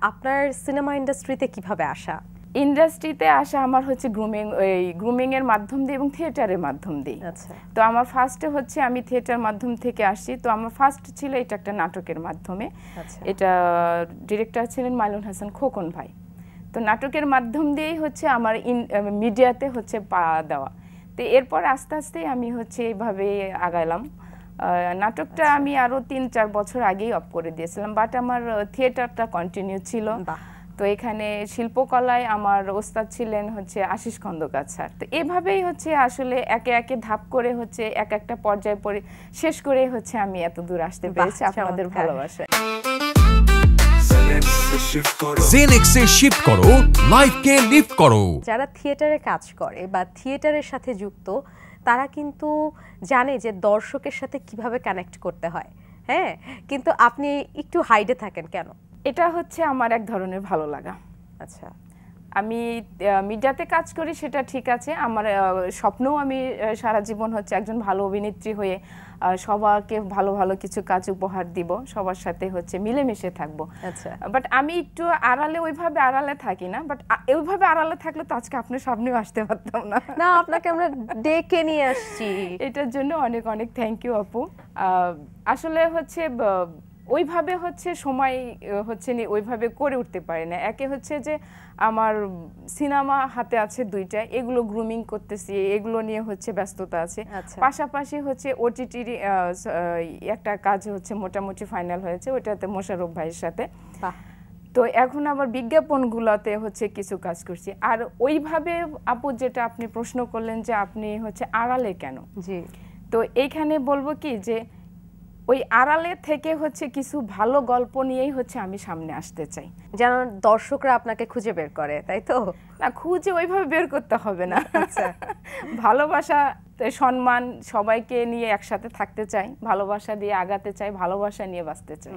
আপনার সিনেমা ইন্ডাস্ট্রিতে কিভাবে আসা? ইন্ডাস্ট্রিতে আসা আমার হচ্ছে গ্রুমিং এর মাধ্যম দিয়ে এবং থিয়েটারের মাধ্যম দিয়ে। আচ্ছা। তো আমার ফার্স্টে হচ্ছে আমি থিয়েটার মাধ্যম থেকে আসছি। তো আমার ফার্স্ট ছিল এটা একটা নাটকের মাধ্যমে। আচ্ছা। এটা ডিরেক্টর ছিলেন মাইনুল হাসান খোকন ভাই। তো নাটকের মাধ্যম দিয়েই হচ্ছে আমার মিডিয়াতে হচ্ছে পা দেওয়া। তো এরপর আস্তে আস্তে আমি হচ্ছে এইভাবে আগাইলাম। নাটকটা আমি আরো ৩-৪ বছর আগেই অফ করে দিয়েছিলাম, বাট আমার থিয়েটারটা কন্টিনিউ ছিল। তো এখানে শিল্পকলায় আমার ওস্তাদ ছিলেন হচ্ছে আশিস খন্দকার স্যার। তো এভাবেই হচ্ছে আসলে একে একে ধাপ করে হচ্ছে এক একটা পর্যায়ে পরে শেষ করে হচ্ছে আমি এত দূর আসতে পেরেছি আপনাদের ভালোবাসায়। জেনেক্সে শিফট করো, লাইফকে লিফট করো। যারা থিয়েটারে কাজ করে বা থিয়েটারের সাথে যুক্ত তারা কিন্তু জানে যে দর্শকের সাথে কিভাবে কানেক্ট করতে হয়, হ্যাঁ, কিন্তু আপনি একটু হাইডে থাকেন কেন? এটা হচ্ছে আমার এক ধরনের ভালো লাগা। আচ্ছা। আমি মিডিয়াতে কাজ করি সেটা ঠিক আছে, আমার স্বপ্নও আমি সারা জীবন হচ্ছে একজন ভালো অভিনেত্রী হয়ে সবাইকে ভালো ভালো কিছু কাজ উপহার দিব, সবার সাথে হচ্ছে মিলেমিশে থাকবো। আচ্ছা। বাট আমি একটু আড়ালে ওইভাবে আড়ালে থাকি না, বাট ওইভাবে আড়ালে থাকলে তো আজকে আপনার সামনেও আসতে পারতাম না। না, আপনাকে আমরা ডেকে নিয়ে আসছি। এটার জন্য অনেক অনেক থ্যাংক ইউ আপু। আসলে হচ্ছে ওইভাবে হচ্ছে সময় হচ্ছে ওইভাবে করে উঠতে পারি না। একে হচ্ছে যে আমার সিনেমা হাতে আছে 2টা, এগুলো গ্রুমিং করতেছি, এগুলো নিয়ে হচ্ছে ব্যস্ততা আছে। পাশাপাশি হচ্ছে ওটিটির একটা কাজ হচ্ছে মোটামুটি ফাইনাল হয়েছে, ওইটাতে মোশাররফ ভাইয়ের সাথে। তো এখন আবার বিজ্ঞাপনগুলোতে হচ্ছে কিছু কাজ করছি। আর ওইভাবে আপু যেটা আপনি প্রশ্ন করলেন যে আপনি হচ্ছে আড়ালে কেন, জি, তো এইখানে বলবো কি যে ওই আড়ালে থেকে হচ্ছে কিছু ভালো গল্প নিয়েই হচ্ছে আমি সামনে আসতে চাই, যেন দর্শকরা আপনাকে খুঁজে বের করে, তাই তো? না, খুঁজে ওইভাবে বের করতে হবে না। আচ্ছা, ভালোবাসা, সম্মান, সবাইকে নিয়ে একসাথে থাকতে চাই, ভালোবাসা দিয়ে আগাতে চাই, ভালোবাসা নিয়ে বাঁচতে চাই।